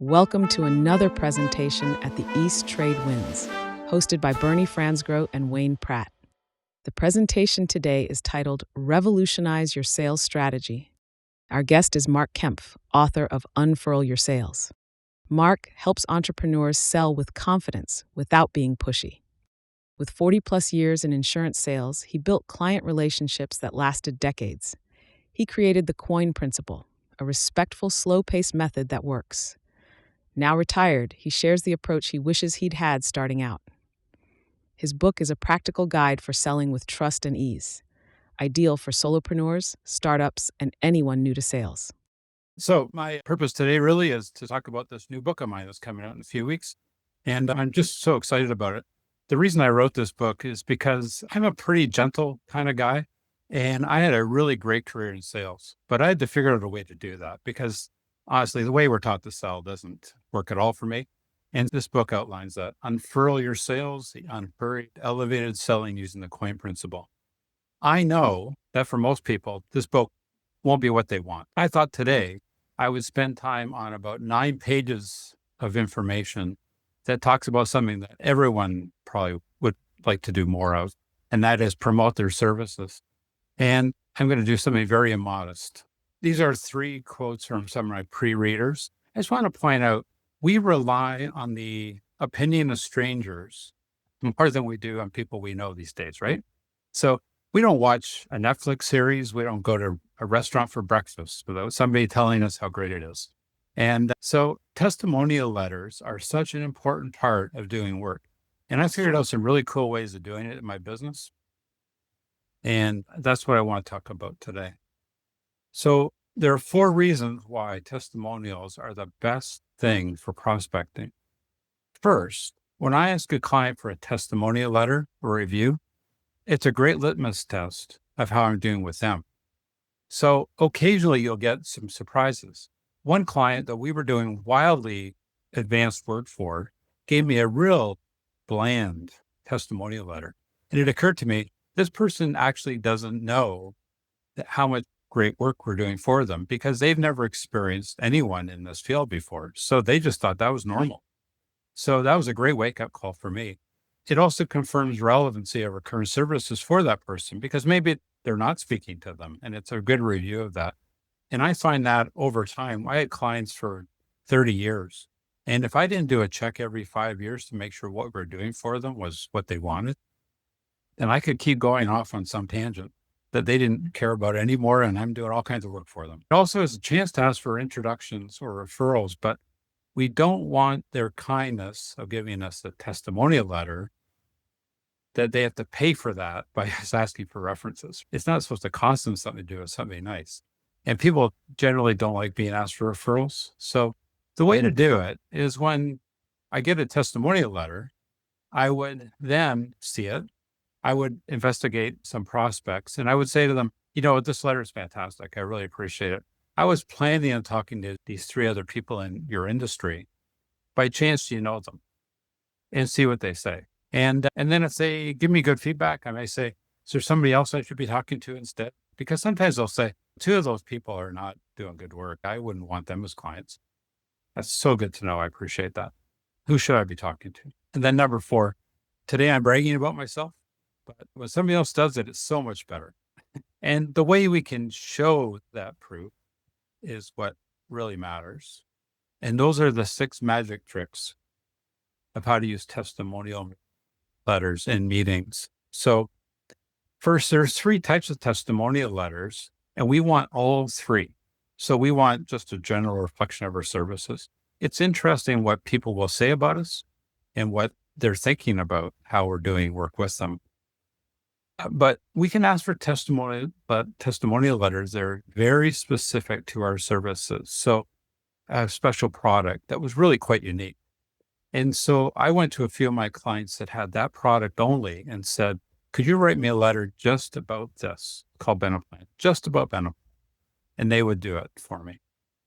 Welcome to another presentation at the East Trade Winds, hosted by Bernie Fransgrohe and Wayne Pratt. The presentation today is titled Revolutionize Your Sales Strategy. Our guest is Mark Kempf, author of Unfurl Your Sales. Mark helps entrepreneurs sell with confidence without being pushy. With 40-plus years in insurance sales, he built client relationships that lasted decades. He created the Quoin Principle, a respectful, slow-paced method that works. Now retired, he shares the approach he wishes he'd had starting out. His book is a practical guide for selling with trust and ease, ideal for solopreneurs, startups, and anyone new to sales. So my purpose today really is to talk about this new book of mine that's coming out in a few weeks. And I'm just so excited about it. The reason I wrote this book is because I'm a pretty gentle kind of guy. And I had a really great career in sales, but I had to figure out a way to do that because honestly, the way we're taught to sell doesn't work at all for me. And this book outlines that. Unfurl Your Sales, the unhurried, elevated selling using the Quoin Principle. I know that for most people, this book won't be what they want. I thought today I would spend time on about 9 pages of information that talks about something that everyone probably would like to do more of, and that is promote their services. And I'm going to do something very immodest. These are 3 quotes from some of my pre-readers. I just want to point out, we rely on the opinion of strangers more than we do on people we know these days, right? So we don't watch a Netflix series. We don't go to a restaurant for breakfast without somebody telling us how great it is. And so testimonial letters are such an important part of doing work. And I figured out some really cool ways of doing it in my business. And that's what I want to talk about today. So there are 4 reasons why testimonials are the best thing for prospecting. First, when I ask a client for a testimonial letter or review, it's a great litmus test of how I'm doing with them. So occasionally you'll get some surprises. One client that we were doing wildly advanced work for gave me a real bland testimonial letter. And it occurred to me, this person actually doesn't know how much great work we're doing for them because they've never experienced anyone in this field before. So they just thought that was normal. So that was a great wake-up call for me. It also confirms relevancy of our current services for that person because maybe they're not speaking to them, and it's a good review of that. And I find that over time, I had clients for 30 years. And if I didn't do a check every 5 years to make sure what we're doing for them was what they wanted, then I could keep going off on some tangent that they didn't care about anymore, and I'm doing all kinds of work for them. It also is a chance to ask for introductions or referrals, but we don't want their kindness of giving us a testimonial letter that they have to pay for that by us asking for references. It's not supposed to cost them something to do with something nice. And people generally don't like being asked for referrals. So the way to do it is when I get a testimonial letter, I would then see it. I would investigate some prospects and I would say to them, this letter is fantastic. I really appreciate it. I was planning on talking to these 3 other people in your industry. By chance, do you know them? And see what they say. And then if they give me good feedback, I may say, is there somebody else I should be talking to instead? Because sometimes they'll say, 2 of those people are not doing good work. I wouldn't want them as clients. That's so good to know. I appreciate that. Who should I be talking to? And then number 4, today I'm bragging about myself, but when somebody else does it, it's so much better. And the way we can show that proof is what really matters. And those are the 6 magic tricks of how to use testimonial letters in meetings. So first, there's 3 types of testimonial letters, and we want all 3. So we want just a general reflection of our services. It's interesting what people will say about us and what they're thinking about how we're doing work with them. But we can ask for testimonial letters. They're very specific to our services. So a special product that was really quite unique. And so I went to a few of my clients that had that product only and said, could you write me a letter just about this called Beneplan, just about Beneplan? And they would do it for me.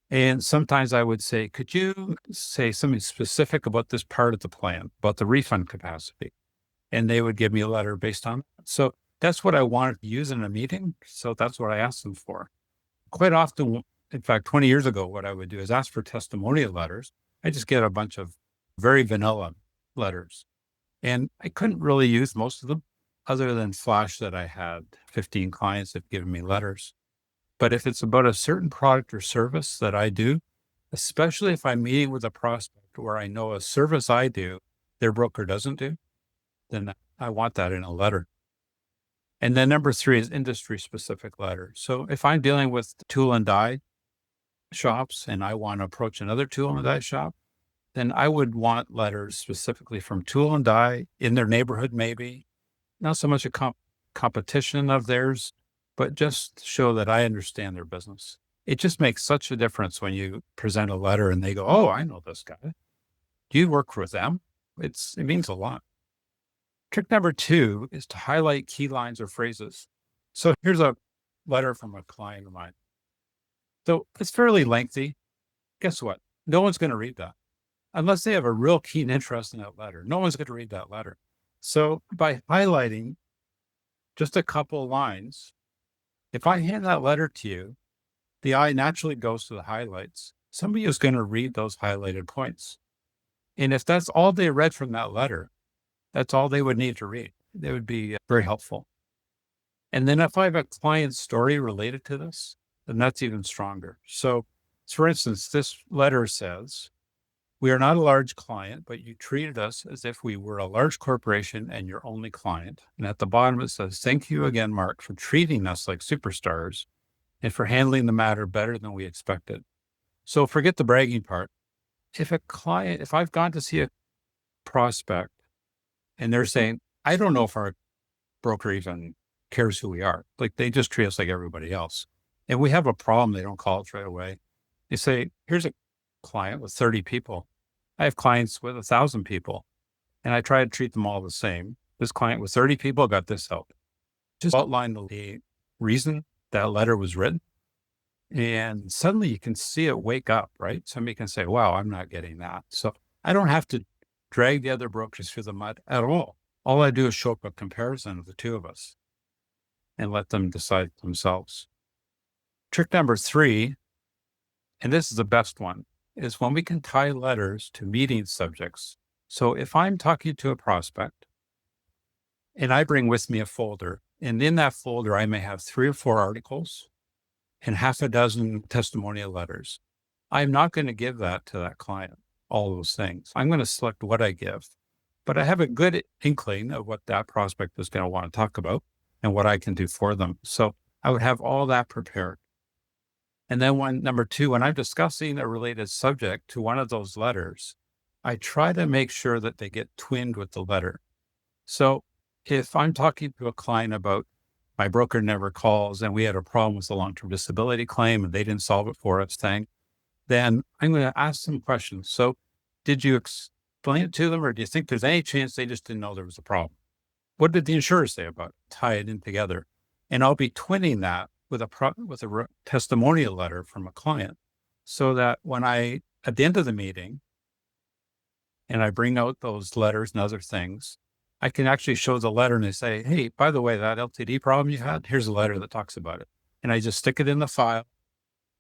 And sometimes I would say, could you say something specific about this part of the plan, about the refund capacity? And they would give me a letter based on that. So that's what I wanted to use in a meeting. So that's what I asked them for. Quite often, in fact, 20 years ago, what I would do is ask for testimonial letters. I just get a bunch of very vanilla letters. And I couldn't really use most of them other than flash that I had 15 clients that have given me letters. But if it's about a certain product or service that I do, especially if I'm meeting with a prospect where I know a service I do, their broker doesn't do, then I want that in a letter. And then number 3 is industry specific letters. So if I'm dealing with tool and die shops and I want to approach another tool and die shop, then I would want letters specifically from tool and die in their neighborhood, maybe not so much a competition of theirs, but just show that I understand their business. It just makes such a difference when you present a letter and they go, "Oh, I know this guy. Do you work with them?" It means a lot. Trick number 2 is to highlight key lines or phrases. So here's a letter from a client of mine. So it's fairly lengthy. Guess what? No one's going to read that unless they have a real keen interest in that letter. No one's going to read that letter. So by highlighting just a couple of lines, if I hand that letter to you, the eye naturally goes to the highlights. Somebody is going to read those highlighted points. And if that's all they read from that letter, that's all they would need to read. They would be very helpful. And then if I have a client story related to this, then that's even stronger. So for instance, this letter says, "We are not a large client, but you treated us as if we were a large corporation and your only client." And at the bottom, it says, "Thank you again, Mark, for treating us like superstars and for handling the matter better than we expected." So forget the bragging part. If I've gone to see a prospect and they're saying, "I don't know if our broker even cares who we are. Like they just treat us like everybody else. And we have a problem," they don't call us right away. They say, "Here's a client with 30 people. I have clients with 1,000 people, and I try to treat them all the same. This client with 30 people got this help." Just outline the reason that letter was written. And suddenly you can see it wake up, right? Somebody can say, "Wow, I'm not getting that." So I don't have to drag the other brokers through the mud at all. All I do is show up a comparison of the two of us and let them decide themselves. Trick number 3, and this is the best one, is when we can tie letters to meeting subjects. So if I'm talking to a prospect and I bring with me a folder, and in that folder, I may have 3 or 4 articles and half a dozen testimonial letters, I'm not going to give that to that client, all those things. I'm going to select what I give, but I have a good inkling of what that prospect is going to want to talk about and what I can do for them. So I would have all that prepared. And then number 2, when I'm discussing a related subject to one of those letters, I try to make sure that they get twinned with the letter. So if I'm talking to a client about my broker never calls and we had a problem with a long-term disability claim and they didn't solve it for us thing, then I'm going to ask some questions. So did you explain it to them, or do you think there's any chance they just didn't know there was a problem? What did the insurer say about it? Tie it in together. And I'll be twinning that with a testimonial letter from a client so that when at the end of the meeting, and I bring out those letters and other things, I can actually show the letter and they say, "Hey, by the way, that LTD problem you had, here's a letter that talks about it." And I just stick it in the file.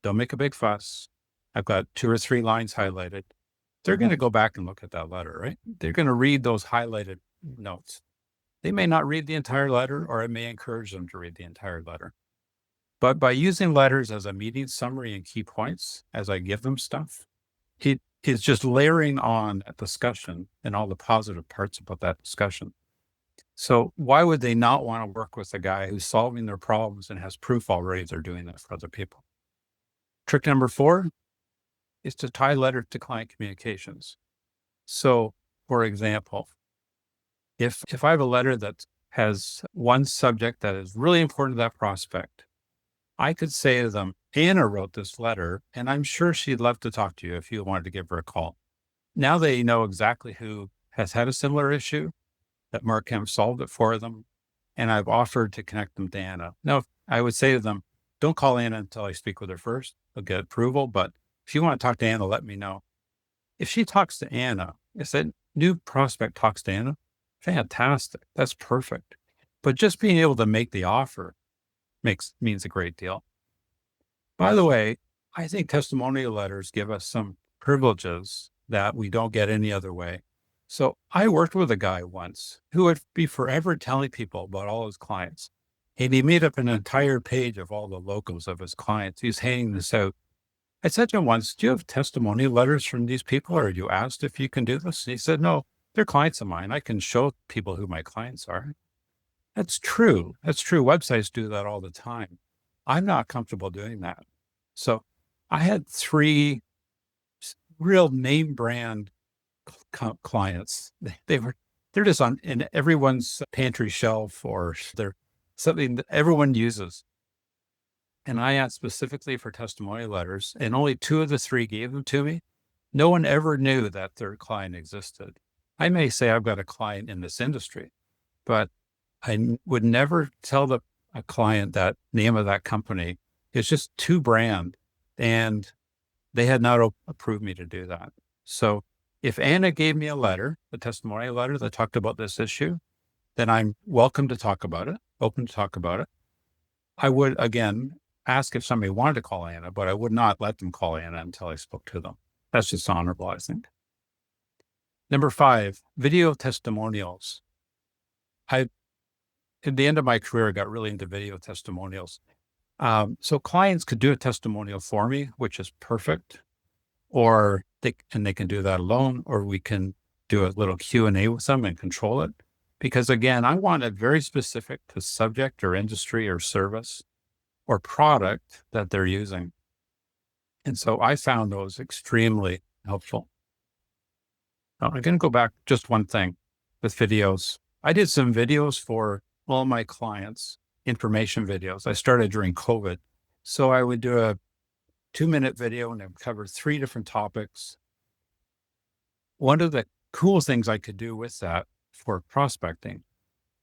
Don't make a big fuss. I've got 2 or 3 lines highlighted. They're going to go back and look at that letter, right? They're going to read those highlighted notes. They may not read the entire letter, or it may encourage them to read the entire letter. But by using letters as a meeting summary and key points as I give them stuff, it is just layering on a discussion and all the positive parts about that discussion. So why would they not want to work with a guy who's solving their problems and has proof already they're doing that for other people? Trick number 4 is to tie letters to client communications. So, for example, if I have a letter that has one subject that is really important to that prospect, I could say to them, "Anna wrote this letter, and I'm sure she'd love to talk to you if you wanted to give her a call." Now they know exactly who has had a similar issue, that Mark Kempf solved it for them, and I've offered to connect them to Anna. Now, I would say to them, "Don't call Anna until I speak with her first. They'll get approval, but if you want to talk to Anna, let me know." If she talks to Anna, if that new prospect talks to Anna, fantastic. That's perfect. But just being able to make the offer means a great deal. By the way, I think testimonial letters give us some privileges that we don't get any other way. So I worked with a guy once who would be forever telling people about all his clients. And he made up an entire page of all the logos of his clients. He's handing this out. I said to him once, do you have testimonial letters from these people? Or you asked if you can do this? And he said, no, they're clients of mine. I can show people who my clients are. That's true. That's true. Websites do that all the time. I'm not comfortable doing that. So I had 3 real name brand clients. They're just on in everyone's pantry shelf, or they're something that everyone uses. And I asked specifically for testimonial letters, and only 2 of the 3 gave them to me. No one ever knew that their client existed. I may say I've got a client in this industry, but I would never tell a client that name of that company. It's just too brand, and they had not approved me to do that. So if Anna gave me a testimonial letter that talked about this issue, then I'm welcome to talk about it, open to talk about it. I would, again, ask if somebody wanted to call Anna, but I would not let them call Anna until I spoke to them. That's just honorable, I think. Number 5, video testimonials. At the end of my career, I got really into video testimonials. So clients could do a testimonial for me, which is perfect, or they can do that alone, or we can do a little Q&A with them and control it. Because again, I want it very specific to subject or industry or service or product that they're using. And so I found those extremely helpful. Now, I'm going to go back just one thing with videos. I did some videos for all my clients, information videos. I started during COVID. So I would do a 2-minute video and it would cover 3 different topics. One of the cool things I could do with that for prospecting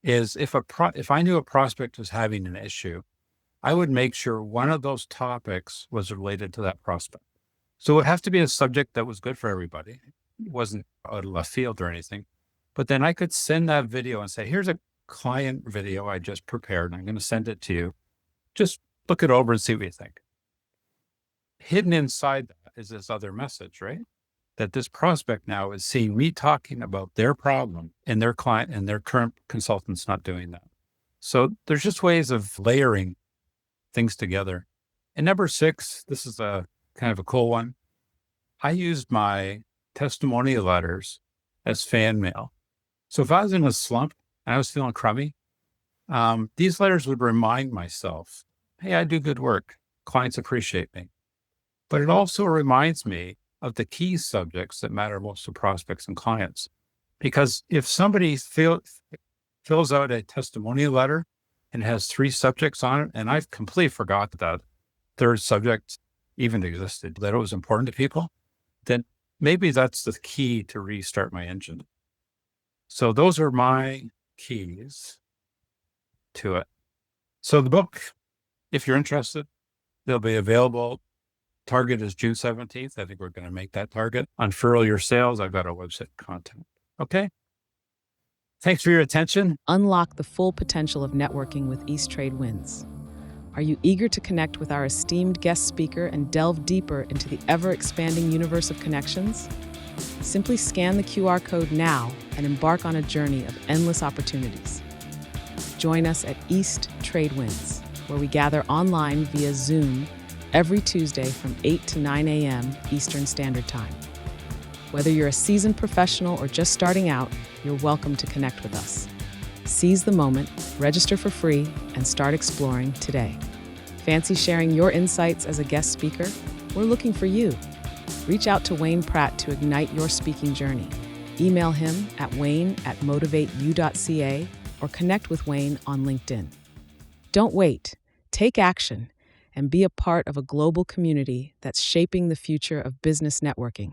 is if I knew a prospect was having an issue, I would make sure one of those topics was related to that prospect. So it would have to be a subject that was good for everybody. It wasn't out of left field or anything. But then I could send that video and say, here's a client video I just prepared, and I'm going to send it to you. Just look it over and see what you think. Hidden inside that is this other message, right? That this prospect now is seeing me talking about their problem and their client and their current consultant's not doing that. So there's just ways of layering things together. And number 6, this is a kind of a cool one. I used my testimonial letters as fan mail. So if I was in a slump and I was feeling crummy, these letters would remind myself, hey, I do good work. Clients appreciate me. But it also reminds me of the key subjects that matter most to prospects and clients. Because if somebody fills out a testimonial letter and has 3 subjects on it, and I've completely forgot that 3rd subject even existed, that it was important to people, then maybe that's the key to restart my engine. So those are my keys to it. So the book, if you're interested, they'll be available. Target is June 17th. I think we're going to make that target. Unfurl Your Sales. I've got a website content. Okay. Thanks for your attention. Unlock the full potential of networking with East Trade Winds. Are you eager to connect with our esteemed guest speaker and delve deeper into the ever-expanding universe of connections? Simply scan the QR code now and embark on a journey of endless opportunities. Join us at East Trade Winds, where we gather online via Zoom every Tuesday from 8 to 9 a.m. Eastern Standard Time. Whether you're a seasoned professional or just starting out, you're welcome to connect with us. Seize the moment, register for free, and start exploring today. Fancy sharing your insights as a guest speaker? We're looking for you. Reach out to Wayne Pratt to ignite your speaking journey. Email him at wayne@motivateyou.ca or connect with Wayne on LinkedIn. Don't wait. Take action and be a part of a global community that's shaping the future of business networking.